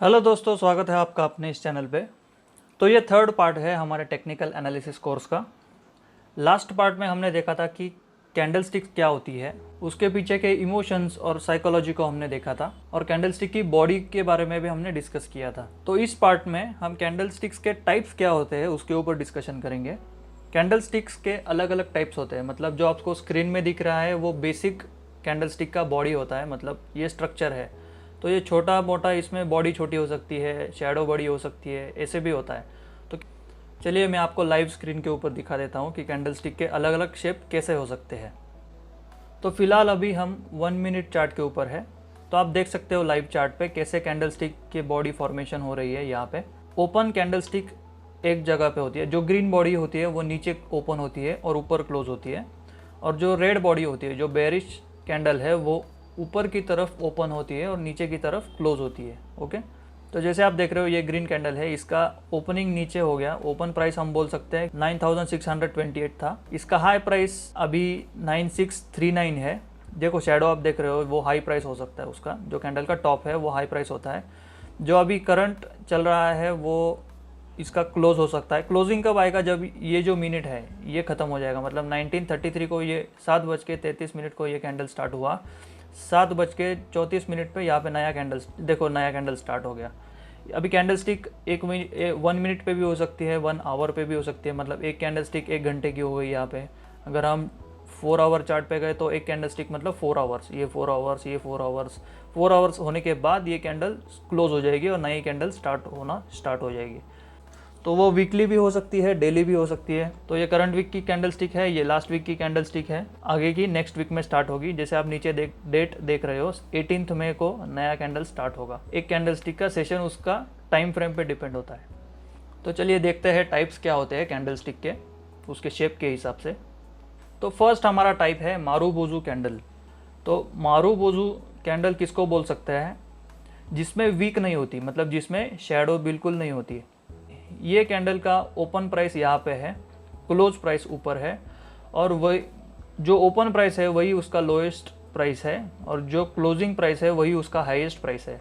Hello दोस्तों, स्वागत है आपका अपने इस चैनल पे। तो ये थर्ड पार्ट है हमारे टेक्निकल एनालिसिस कोर्स का। लास्ट पार्ट में हमने देखा था कि कैंडलस्टिक क्या होती है, उसके पीछे के इमोशंस और साइकोलॉजी को हमने देखा था, और कैंडलस्टिक की बॉडी के बारे में भी हमने डिस्कस किया था। तो इस पार्ट में हम कैंडलस्टिक्स के टाइप्स क्या होते हैं उसके ऊपर डिस्कशन करेंगे। कैंडलस्टिक्स के अलग अलग टाइप्स होते हैं, मतलब जो आपको स्क्रीन में दिख रहा है वो बेसिक कैंडलस्टिक का बॉडी होता है, मतलब ये स्ट्रक्चर है। तो ये छोटा मोटा, इसमें बॉडी छोटी हो सकती है, शैडो बड़ी हो सकती है, ऐसे भी होता है। तो चलिए मैं आपको लाइव स्क्रीन के ऊपर दिखा देता हूँ कि कैंडलस्टिक के अलग अलग शेप कैसे हो सकते हैं। तो फिलहाल अभी हम 1 मिनट चार्ट के ऊपर है। तो आप देख सकते हो लाइव चार्ट पे कैसे कैंडलस्टिक की बॉडी फॉर्मेशन हो रही है। यहाँ पे ओपन कैंडलस्टिक एक जगह पे होती है, जो ग्रीन बॉडी होती है वो नीचे ओपन होती है और ऊपर क्लोज होती है, और जो रेड बॉडी होती है, जो बेरिश कैंडल है, वो ऊपर की तरफ ओपन होती है और नीचे की तरफ क्लोज होती है। ओके, तो जैसे आप देख रहे हो ये ग्रीन कैंडल है, इसका ओपनिंग नीचे हो गया। ओपन प्राइस हम बोल सकते हैं 9628 था। इसका हाई प्राइस अभी 9639 है। देखो शैडो आप देख रहे हो, वो हाई प्राइस हो सकता है उसका, जो कैंडल का टॉप है वो हाई प्राइस होता है। जो अभी करंट चल रहा है वो इसका क्लोज हो सकता है। क्लोजिंग कब आएगा? जब ये जो मिनट है ये ख़त्म हो जाएगा, मतलब 1933 को, ये 7:33 को ये कैंडल स्टार्ट हुआ। 7:34 पे यहाँ पे नया कैंडल, देखो नया कैंडल स्टार्ट हो गया। अभी कैंडल स्टिक 1 मिनट पे भी हो सकती है, 1 आवर पे भी हो सकती है, मतलब एक कैंडल स्टिक 1 घंटे की हो गई यहाँ पे। अगर हम 4 आवर चार्ट पे गए तो एक कैंडल स्टिक मतलब 4 आवर्स, ये 4 आवर्स, ये 4 आवर्स। 4 आवर्स होने के बाद ये कैंडल क्लोज हो जाएगी और नई कैंडल स्टार्ट हो जाएगी। तो वो वीकली भी हो सकती है, डेली भी हो सकती है। तो ये करंट वीक की कैंडल स्टिक है, ये लास्ट वीक की कैंडल स्टिक है, आगे की नेक्स्ट वीक में स्टार्ट होगी। जैसे आप नीचे डेट देख रहे हो, 18 मई को नया कैंडल स्टार्ट होगा। एक कैंडल स्टिक का सेशन उसका टाइम फ्रेम पे डिपेंड होता है। तो चलिए देखते हैं टाइप्स क्या होते हैं कैंडल स्टिक के, उसके शेप के हिसाब से। तो फर्स्ट हमारा टाइप है मारूबोजू कैंडल। तो मारूबोजू कैंडल किसको बोल सकते हैं? जिसमें वीक नहीं होती, मतलब जिसमें शैडो बिल्कुल नहीं होती। ये कैंडल का ओपन प्राइस यहाँ पे है, क्लोज प्राइस ऊपर है, और वही जो ओपन प्राइस है वही उसका लोएस्ट प्राइस है, और जो क्लोजिंग प्राइस है वही उसका हाईएस्ट प्राइस है।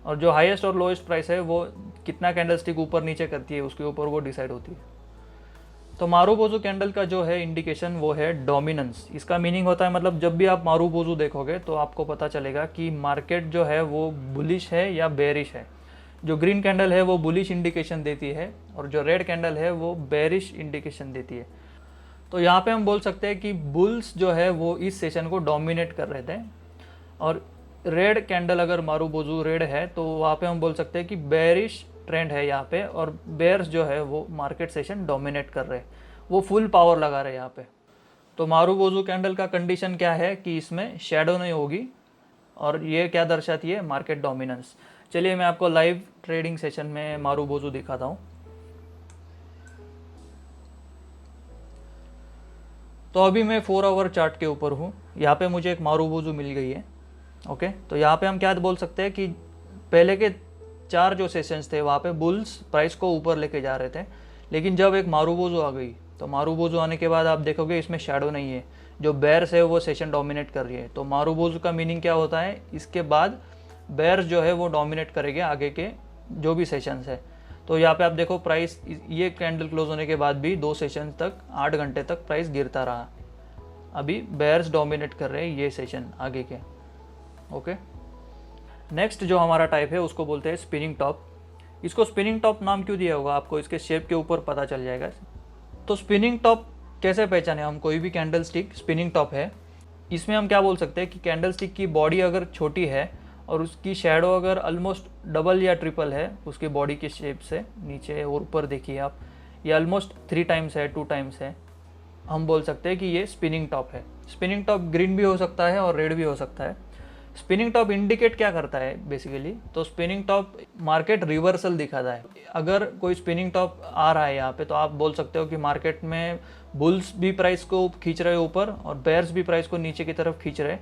और जो हाईएस्ट और लोएस्ट प्राइस है वो कितना कैंडल स्टिक ऊपर नीचे करती है उसके ऊपर वो डिसाइड होती है। तो मारूबोजू कैंडल का जो है इंडिकेशन वो है डोमिनेंस। इसका मीनिंग होता है, मतलब जब भी आप मारूबोजू देखोगे तो आपको पता चलेगा कि मार्केट जो है वो बुलिश है या बेरिश है। जो ग्रीन कैंडल है वो बुलिश इंडिकेशन देती है, और जो रेड कैंडल है वो बेरिश इंडिकेशन देती है। तो यहाँ पे हम बोल सकते हैं कि बुल्स जो है वो इस सेशन को डोमिनेट कर रहे थे, और रेड कैंडल अगर मारूबोजू रेड है तो वहाँ पे हम बोल सकते हैं कि बेरिश ट्रेंड है यहाँ पे, और बेयर्स जो है वो मार्केट सेशन डोमिनेट कर रहे हैं, वो फुल पावर लगा रहे हैं यहाँ पे। तो मारूबोजू कैंडल का कंडीशन क्या है कि इसमें शेडो नहीं होगी, और ये क्या दर्शाती है? Market dominance. चलिए मैं आपको लाइव ट्रेडिंग सेशन में मारूबोजू दिखाता हूँ। तो अभी मैं 4 आवर चार्ट के ऊपर हूँ, यहाँ पे मुझे एक मारूबोजू मिल गई है। ओके, तो यहाँ पे हम क्या बोल सकते हैं कि पहले के 4 जो सेशंस थे वहाँ पे बुल्स प्राइस को ऊपर लेके जा रहे थे, लेकिन जब एक मारूबोजू आ गई, तो मारूबोजू आने के बाद आप देखोगे इसमें शैडो नहीं है, जो बेयर्स है वो सेशन डोमिनेट कर रही है। तो मारूबोजू का मीनिंग क्या होता है? इसके बाद बेयर्स जो है वो डोमिनेट करेंगे आगे के जो भी सेशंस है। तो यहाँ पे आप देखो प्राइस, ये कैंडल क्लोज होने के बाद भी 2 सेशन तक 8 घंटे तक प्राइस गिरता रहा। अभी बेयर्स डोमिनेट कर रहे हैं ये सेशन आगे के। ओके, नेक्स्ट जो हमारा टाइप है उसको बोलते हैं स्पिनिंग टॉप। इसको स्पिनिंग टॉप नाम क्यों दिया होगा आपको इसके शेप के ऊपर पता चल जाएगा। तो स्पिनिंग टॉप कैसे पहचाने हम? कोई भी कैंडल स्टिक स्पिनिंग टॉप है, इसमें हम क्या बोल सकते हैं कि कैंडल स्टिक की बॉडी अगर छोटी है और उसकी शैडो अगर ऑलमोस्ट डबल या ट्रिपल है उसकी बॉडी के शेप से, नीचे और ऊपर देखिए आप, ये ऑलमोस्ट 3 टाइम्स है, 2 टाइम्स है, हम बोल सकते हैं कि ये स्पिनिंग टॉप है। स्पिनिंग टॉप ग्रीन भी हो सकता है और रेड भी हो सकता है। स्पिनिंग टॉप इंडिकेट क्या करता है बेसिकली? तो स्पिनिंग टॉप मार्केट रिवर्सल दिखाता है। अगर कोई स्पिनिंग टॉप आ रहा है यहाँ पे तो आप बोल सकते हो कि मार्केट में बुल्स भी प्राइस को खींच रहे ऊपर और बेयर्स भी प्राइस को नीचे की तरफ खींच रहे,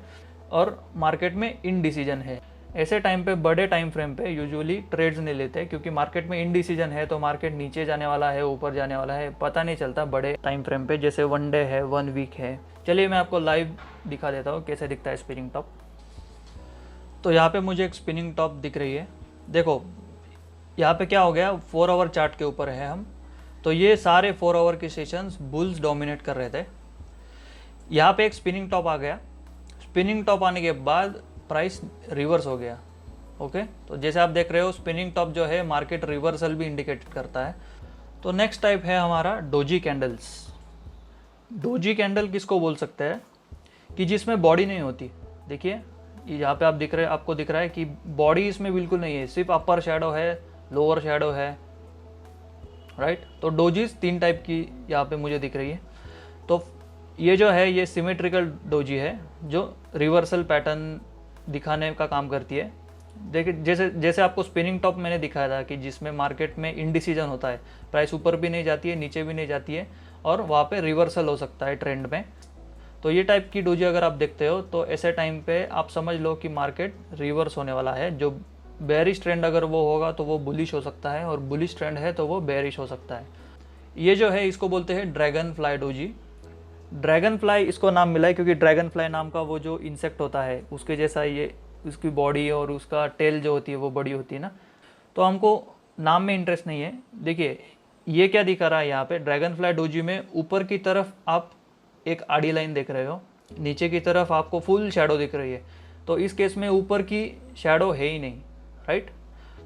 और मार्केट में इनडिसीजन है। ऐसे टाइम पे बड़े टाइम फ्रेम पे यूजुअली ट्रेड्स नहीं लेते, क्योंकि मार्केट में इनडिसीजन है, तो मार्केट नीचे जाने वाला है ऊपर जाने वाला है पता नहीं चलता बड़े टाइम फ्रेम पे, जैसे 1 डे है, 1 वीक है। चलिए मैं आपको लाइव दिखा देता हूँ कैसे दिखता है स्पिनिंग टॉप। तो यहाँ पे मुझे एक स्पिनिंग टॉप दिख रही है। देखो यहाँ पे क्या हो गया, 4 आवर चार्ट के ऊपर है हम, तो ये सारे 4 आवर के सेशंस बुल्स डोमिनेट कर रहे थे। यहाँ पे एक स्पिनिंग टॉप आ गया, स्पिनिंग टॉप आने के बाद प्राइस रिवर्स हो गया। ओके, तो जैसे आप देख रहे हो स्पिनिंग टॉप जो है मार्केट रिवर्सल भी इंडिकेट करता है। तो नेक्स्ट टाइप है हमारा डोजी कैंडल्स। डोजी कैंडल किसको बोल सकते हैं कि जिसमें बॉडी नहीं होती। देखिए यहाँ पे आप दिख रहे, आपको दिख रहा है कि बॉडी इसमें बिल्कुल नहीं है, सिर्फ अपर शैडो है, लोअर शैडो है, राइट। तो डोजीज 3 टाइप की यहाँ पे मुझे दिख रही है। तो ये जो है ये सिमेट्रिकल डोजी है जो रिवर्सल पैटर्न दिखाने का काम करती है। देखिए जैसे जैसे आपको स्पिनिंग टॉप मैंने दिखाया था कि जिसमें मार्केट में इनडिसीजन होता है, प्राइस ऊपर भी नहीं जाती है, नीचे भी नहीं जाती है, और वहाँ पे रिवर्सल हो सकता है ट्रेंड में। तो ये टाइप की डोजी अगर आप देखते हो तो ऐसे टाइम पे आप समझ लो कि मार्केट रिवर्स होने वाला है। जो बेरिश ट्रेंड अगर वो होगा तो वो बुलिश हो सकता है, और बुलिश ट्रेंड है तो वो बेरिश हो सकता है। ये जो है इसको बोलते हैं dragon fly doji. Dragon fly इसको नाम मिला है क्योंकि ड्रैगन फ्लाई नाम का वो जो इंसेक्ट होता है उसके जैसा ये उसकी बॉडी और उसका टेल जो होती है वो बड़ी होती है ना। तो हमको नाम में इंटरेस्ट नहीं है। देखिए ये क्या दिखा रहा है यहाँ पे, ड्रैगन फ्लाई डोजी में ऊपर की तरफ आप एक आड़ी लाइन देख रहे हो, नीचे की तरफ आपको फुल शैडो दिख रही है। तो इस केस में ऊपर की शैडो है ही नहीं, राइट।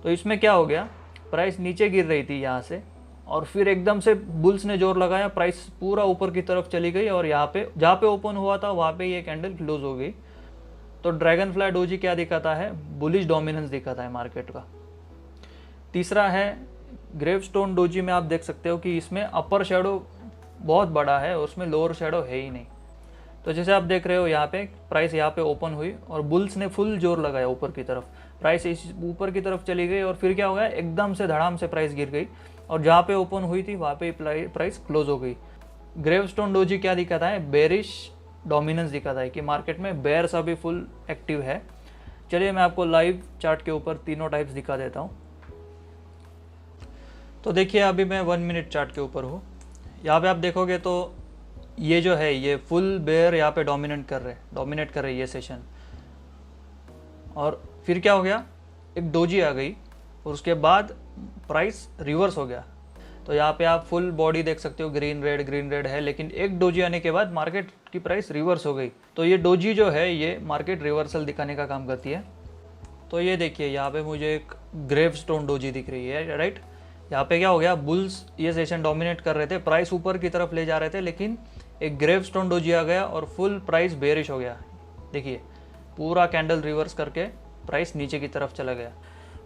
तो इसमें क्या हो गया, प्राइस नीचे गिर रही थी यहाँ से, और फिर एकदम से बुल्स ने जोर लगाया, प्राइस पूरा ऊपर की तरफ चली गई, और यहाँ पे जहाँ पे ओपन हुआ था वहाँ पे ये कैंडल क्लोज हो गई। तो ड्रैगन फ्लाई डोजी क्या दिखाता है, बुलिश डोमिनेंस दिखाता है मार्केट का। तीसरा है ग्रेवस्टोन डोजी में आप देख सकते हो कि इसमें अपर शैडो बहुत बड़ा है और उसमें लोअर शैडो है ही नहीं। तो जैसे आप देख रहे हो यहाँ पे प्राइस यहाँ पे ओपन हुई और बुल्स ने फुल जोर लगाया ऊपर की तरफ, प्राइस इस ऊपर की तरफ चली गई, और फिर क्या हो गया, एकदम से धड़ाम से प्राइस गिर गई, और जहाँ पे ओपन हुई थी वहाँ पे प्राइस क्लोज हो गई। ग्रेवस्टोन डोजी क्या दिखाता है, बेरिश डोमिनेंस दिखाता है कि मार्केट में बेयर्स अभी फुल एक्टिव है। चलिए मैं आपको लाइव चार्ट के ऊपर तीनों टाइप्स दिखा देता हूँ। तो देखिए अभी मैं 1 मिनट चार्ट के ऊपर हूँ। यहाँ पे आप देखोगे तो ये जो है ये फुल बेयर यहाँ पे डोमिनेट कर रहे ये सेशन। और फिर क्या हो गया, एक डोजी आ गई और उसके बाद प्राइस रिवर्स हो गया। तो यहाँ पे आप फुल बॉडी देख सकते हो, ग्रीन रेड है, लेकिन एक डोजी आने के बाद मार्केट की प्राइस रिवर्स हो गई। तो ये डोजी जो है ये मार्केट रिवर्सल दिखाने का काम करती है। तो ये देखिए यहाँ पे मुझे एक ग्रेवस्टोन डोजी दिख रही है, राइट। यहाँ पे क्या हो गया, बुल्स ये सेशन डोमिनेट कर रहे थे, प्राइस ऊपर की तरफ ले जा रहे थे, लेकिन एक ग्रेवस्टोन डोजी आ गया और फुल प्राइस बेरिश हो गया। देखिए पूरा कैंडल रिवर्स करके प्राइस नीचे की तरफ चला गया।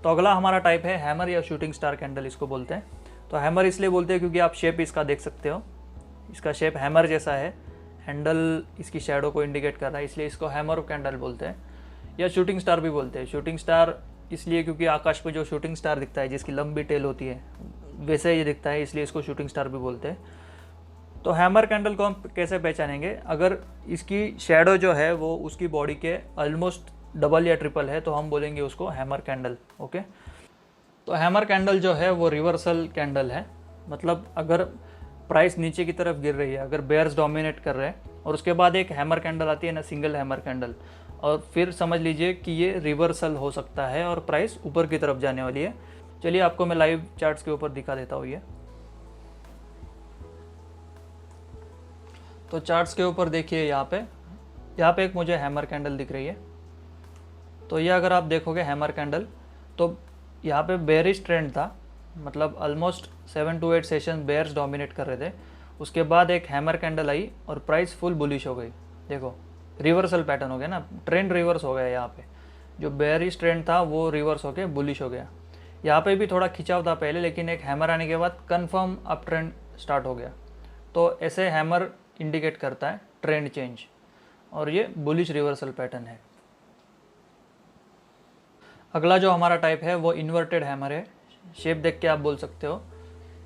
तो अगला हमारा टाइप है हैमर या शूटिंग स्टार कैंडल इसको बोलते हैं। तो हैमर इसलिए बोलते हैं क्योंकि आप शेप इसका देख सकते हो, इसका शेप हैमर जैसा है, हैंडल इसकी शैडो को इंडिकेट कर रहा है, इसलिए इसको हैमर कैंडल बोलते हैं, या शूटिंग स्टार भी बोलते हैं। शूटिंग स्टार इसलिए क्योंकि आकाश पे जो शूटिंग स्टार दिखता है जिसकी लंबी टेल होती है वैसे ये दिखता है, इसलिए इसको शूटिंग स्टार भी बोलते हैं। तो हैमर कैंडल को हम कैसे पहचानेंगे, अगर इसकी शैडो जो है वो उसकी बॉडी के ऑलमोस्ट डबल या ट्रिपल है तो हम बोलेंगे उसको हैमर कैंडल। ओके, तो हैमर कैंडल जो है वो रिवर्सल कैंडल है। मतलब अगर प्राइस नीचे की तरफ गिर रही है, अगर बेयर्स डोमिनेट कर रहे हैं और उसके बाद एक हैमर कैंडल आती है ना, सिंगल हैमर कैंडल, और फिर समझ लीजिए कि ये रिवर्सल हो सकता है और प्राइस ऊपर की तरफ जाने वाली है। चलिए आपको मैं लाइव चार्ट्स के ऊपर दिखा देता हूँ ये। तो चार्ट्स के ऊपर देखिए यहाँ पे एक मुझे हैमर कैंडल दिख रही है। तो ये अगर आप देखोगे हैमर कैंडल, तो यहाँ पे बेयरिश ट्रेंड था, मतलब almost 7 to 8 session bears dominate कर रहे थे। उसके बाद एक हैमर कैंडल आई और प्राइस फुल बुलिश हो गई। देखो रिवर्सल पैटर्न हो गया ना, ट्रेंड रिवर्स हो गया। यहाँ पे जो बेयरिश ट्रेंड था वो रिवर्स होके बुलिश हो गया। यहाँ पे भी थोड़ा खिंचाव था पहले, लेकिन एक हैमर आने के बाद कंफर्म अप ट्रेंड स्टार्ट हो गया। तो ऐसे हैमर इंडिकेट करता है ट्रेंड चेंज, और ये बुलिश रिवर्सल पैटर्न है। अगला जो हमारा टाइप है वो इन्वर्टेड हैमर है। शेप देख के आप बोल सकते हो।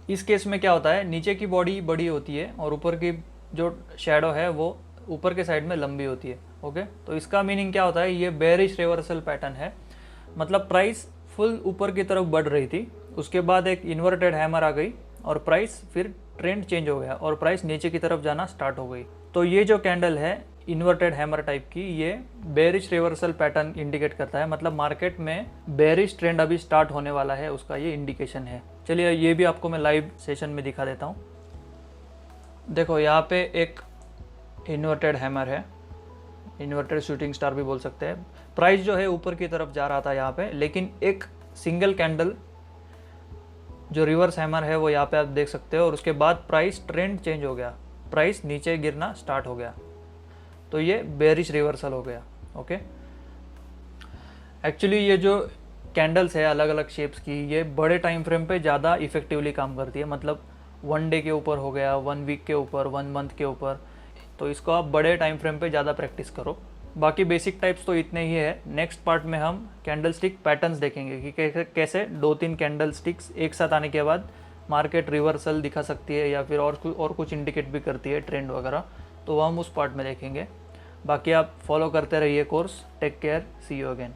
इस केस में क्या होता है, नीचे की बॉडी बड़ी होती है और ऊपर की जो शैडो है वो ऊपर के साइड में लंबी होती है। ओके, तो इसका मीनिंग क्या होता है, ये बेयरिश रिवर्सल पैटर्न है। मतलब प्राइस फुल ऊपर की तरफ बढ़ रही थी, उसके बाद एक इन्वर्टेड हैमर आ गई और प्राइस फिर ट्रेंड चेंज हो गया और प्राइस नीचे की तरफ जाना स्टार्ट हो गई। तो ये जो कैंडल है इन्वर्टेड हैमर टाइप की, ये बेरिश रिवर्सल पैटर्न इंडिकेट करता है, मतलब मार्केट में बेरिश ट्रेंड अभी स्टार्ट होने वाला है, उसका ये इंडिकेशन है। चलिए ये भी आपको मैं लाइव सेशन में दिखा देता हूँ। देखो यहाँ पे एक इन्वर्टेड हैमर है, इन्वर्टेड शूटिंग स्टार भी बोल सकते हैं। प्राइस जो है ऊपर की तरफ जा रहा था यहाँ पे, लेकिन एक सिंगल कैंडल जो रिवर्स हैमर है वो यहाँ पे आप देख सकते हो, और उसके बाद प्राइस ट्रेंड चेंज हो गया, प्राइस नीचे गिरना स्टार्ट हो गया, तो ये बेरिश रिवर्सल हो गया। ओके, एक्चुअली ये जो कैंडल्स है अलग अलग शेप्स की, ये बड़े टाइम फ्रेम पे ज़्यादा इफेक्टिवली काम करती है, मतलब 1 डे के ऊपर हो गया, 1 वीक के ऊपर, 1 मंथ के ऊपर, तो इसको आप बड़े टाइम फ्रेम पे ज़्यादा प्रैक्टिस करो। बाकी बेसिक टाइप्स तो इतने ही है। नेक्स्ट पार्ट में हम कैंडल स्टिक पैटर्न्स देखेंगे कि कैसे 2-3 कैंडल स्टिक्स एक साथ आने के बाद मार्केट रिवर्सल दिखा सकती है या फिर और कुछ इंडिकेट भी करती है ट्रेंड वगैरह, तो वो हम उस पार्ट में देखेंगे। बाकी आप फॉलो करते रहिए course. Take care, see you again.